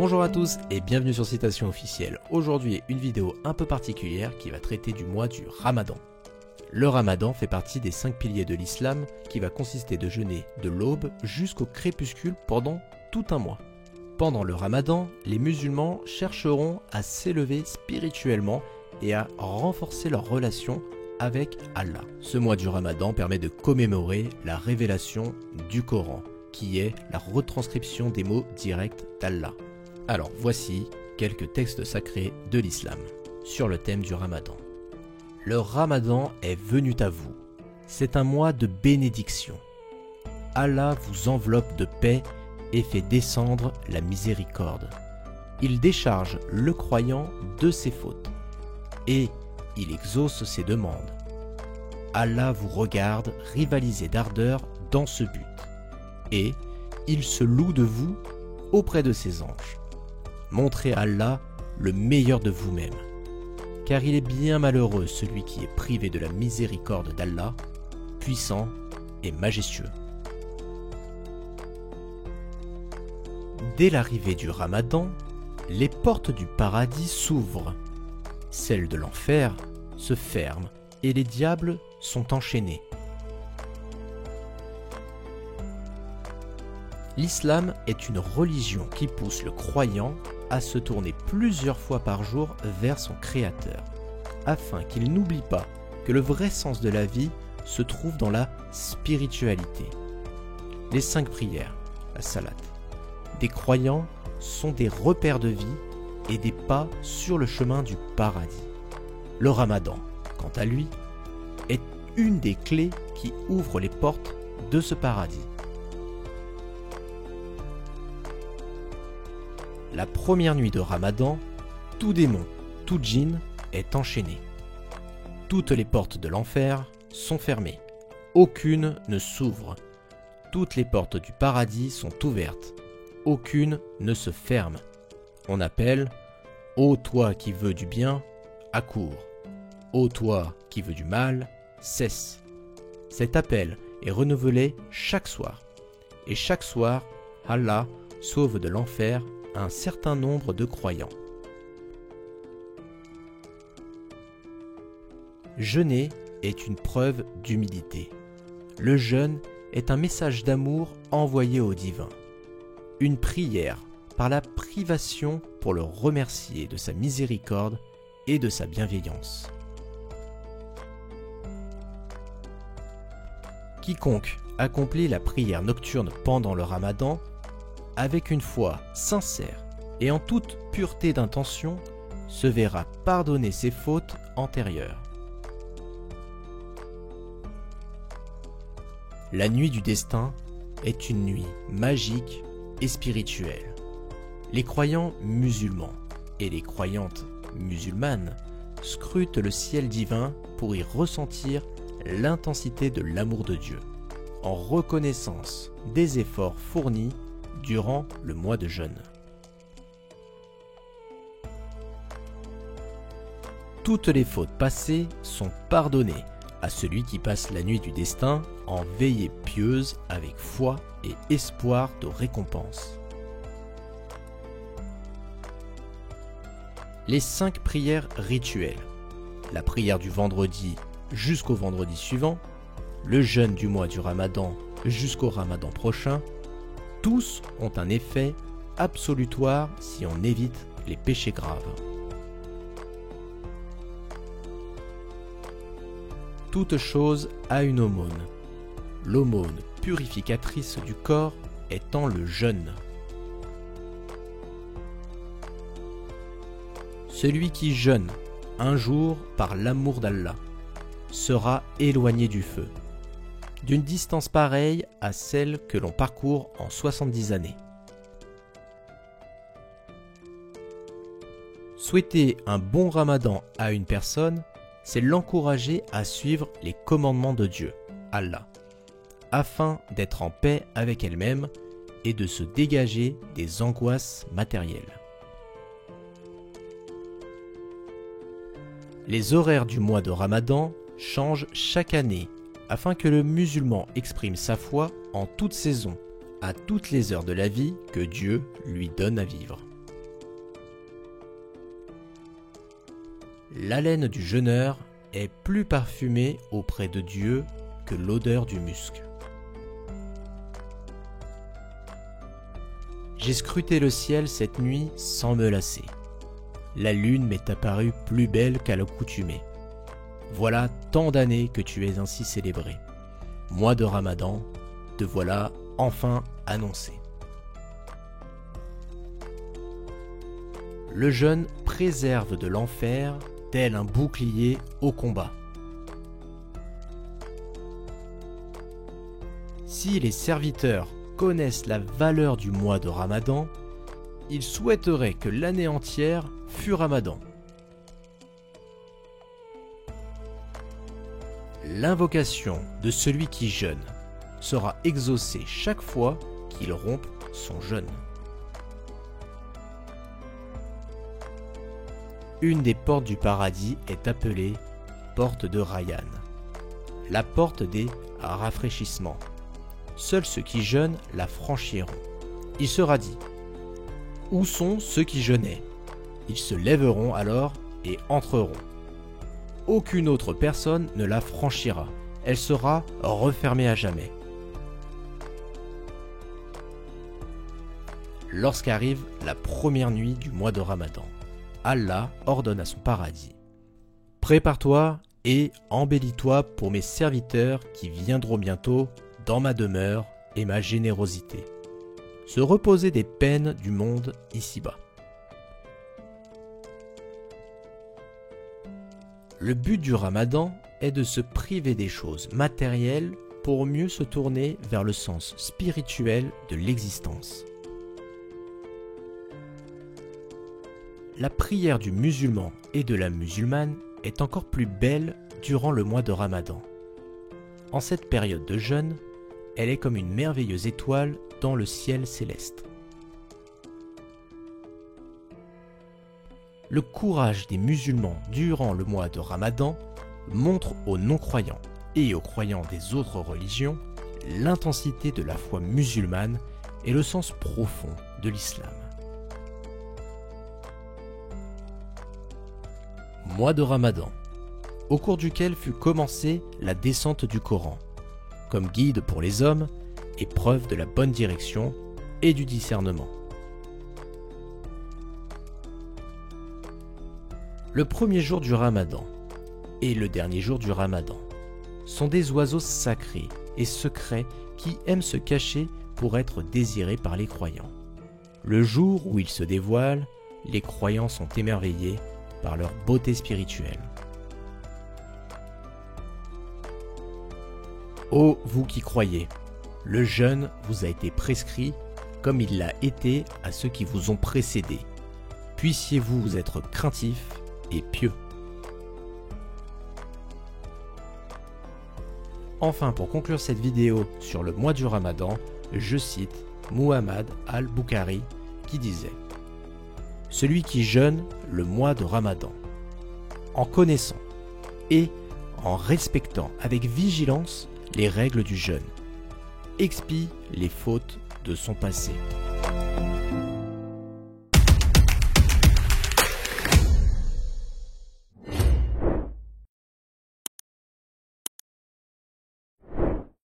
Bonjour à tous et bienvenue sur Citation Officielle. Aujourd'hui, une vidéo un peu particulière qui va traiter du mois du Ramadan. Le Ramadan fait partie des 5 piliers de l'islam qui va consister de jeûner de l'aube jusqu'au crépuscule pendant tout un mois. Pendant le Ramadan, les musulmans chercheront à s'élever spirituellement et à renforcer leur relation avec Allah. Ce mois du Ramadan permet de commémorer la révélation du Coran, qui est la retranscription des mots directs d'Allah. Alors voici quelques textes sacrés de l'islam sur le thème du Ramadan. Le Ramadan est venu à vous. C'est un mois de bénédiction. Allah vous enveloppe de paix et fait descendre la miséricorde. Il décharge le croyant de ses fautes et il exauce ses demandes. Allah vous regarde rivaliser d'ardeur dans ce but et il se loue de vous auprès de ses anges. Montrez à Allah le meilleur de vous-même, car il est bien malheureux celui qui est privé de la miséricorde d'Allah, puissant et majestueux. Dès l'arrivée du Ramadan, les portes du paradis s'ouvrent, celles de l'enfer se ferment et les diables sont enchaînés. L'islam est une religion qui pousse le croyant à se tourner plusieurs fois par jour vers son Créateur, afin qu'il n'oublie pas que le vrai sens de la vie se trouve dans la spiritualité. Les 5 prières, la salat, des croyants sont des repères de vie et des pas sur le chemin du paradis. Le Ramadan, quant à lui, est une des clés qui ouvre les portes de ce paradis. La première nuit de Ramadan, tout démon, tout djinn est enchaîné. Toutes les portes de l'enfer sont fermées. Aucune ne s'ouvre. Toutes les portes du paradis sont ouvertes. Aucune ne se ferme. On appelle « Ô toi qui veux du bien, accours. Ô toi qui veux du mal, cesse. » Cet appel est renouvelé chaque soir. Et chaque soir, Allah sauve de l'enfer un certain nombre de croyants. Jeûner est une preuve d'humilité. Le jeûne est un message d'amour envoyé au divin. Une prière par la privation pour le remercier de sa miséricorde et de sa bienveillance. Quiconque accomplit la prière nocturne pendant le Ramadan avec une foi sincère et en toute pureté d'intention, se verra pardonner ses fautes antérieures. La nuit du destin est une nuit magique et spirituelle. Les croyants musulmans et les croyantes musulmanes scrutent le ciel divin pour y ressentir l'intensité de l'amour de Dieu, en reconnaissance des efforts fournis durant le mois de jeûne. Toutes les fautes passées sont pardonnées à celui qui passe la nuit du destin en veillée pieuse avec foi et espoir de récompense. Les 5 prières rituelles, la prière du vendredi jusqu'au vendredi suivant, le jeûne du mois du Ramadan jusqu'au Ramadan prochain, tous ont un effet absolutoire si on évite les péchés graves. Toute chose a une aumône. L'aumône purificatrice du corps étant le jeûne. Celui qui jeûne un jour par l'amour d'Allah sera éloigné du feu, d'une distance pareille à celle que l'on parcourt en 70 années. Souhaiter un bon Ramadan à une personne, c'est l'encourager à suivre les commandements de Dieu, Allah, afin d'être en paix avec elle-même et de se dégager des angoisses matérielles. Les horaires du mois de Ramadan changent chaque année afin que le musulman exprime sa foi en toute saison, à toutes les heures de la vie que Dieu lui donne à vivre. L'haleine du jeûneur est plus parfumée auprès de Dieu que l'odeur du musc. J'ai scruté le ciel cette nuit sans me lasser. La lune m'est apparue plus belle qu'à l'accoutumée. Voilà tant d'années que tu es ainsi célébré. Mois de Ramadan, te voilà enfin annoncé. Le jeûne préserve de l'enfer tel un bouclier au combat. Si les serviteurs connaissent la valeur du mois de Ramadan, ils souhaiteraient que l'année entière fût Ramadan. L'invocation de celui qui jeûne sera exaucée chaque fois qu'il rompt son jeûne. Une des portes du paradis est appelée porte de Rayyan, la porte des rafraîchissements. Seuls ceux qui jeûnent la franchiront. Il sera dit: où sont ceux qui jeûnaient? Ils se lèveront alors et entreront. Aucune autre personne ne la franchira. Elle sera refermée à jamais. Lorsqu'arrive la première nuit du mois de Ramadan, Allah ordonne à son paradis: prépare-toi et embellis-toi pour mes serviteurs qui viendront bientôt dans ma demeure et ma générosité, se reposer des peines du monde ici-bas. Le but du Ramadan est de se priver des choses matérielles pour mieux se tourner vers le sens spirituel de l'existence. La prière du musulman et de la musulmane est encore plus belle durant le mois de Ramadan. En cette période de jeûne, elle est comme une merveilleuse étoile dans le ciel céleste. Le courage des musulmans durant le mois de Ramadan montre aux non-croyants et aux croyants des autres religions l'intensité de la foi musulmane et le sens profond de l'islam. Mois de Ramadan, au cours duquel fut commencée la descente du Coran, comme guide pour les hommes et preuve de la bonne direction et du discernement. Le premier jour du Ramadan et le dernier jour du Ramadan sont des oiseaux sacrés et secrets qui aiment se cacher pour être désirés par les croyants. Le jour où ils se dévoilent, les croyants sont émerveillés par leur beauté spirituelle. Ô vous qui croyez, le jeûne vous a été prescrit comme il l'a été à ceux qui vous ont précédés. Puissiez-vous être craintifs et pieux. Enfin, pour conclure cette vidéo sur le mois du Ramadan, je cite Muhammad al-Bukhari qui disait: celui qui jeûne le mois de Ramadan, en connaissant et en respectant avec vigilance les règles du jeûne, expie les fautes de son passé.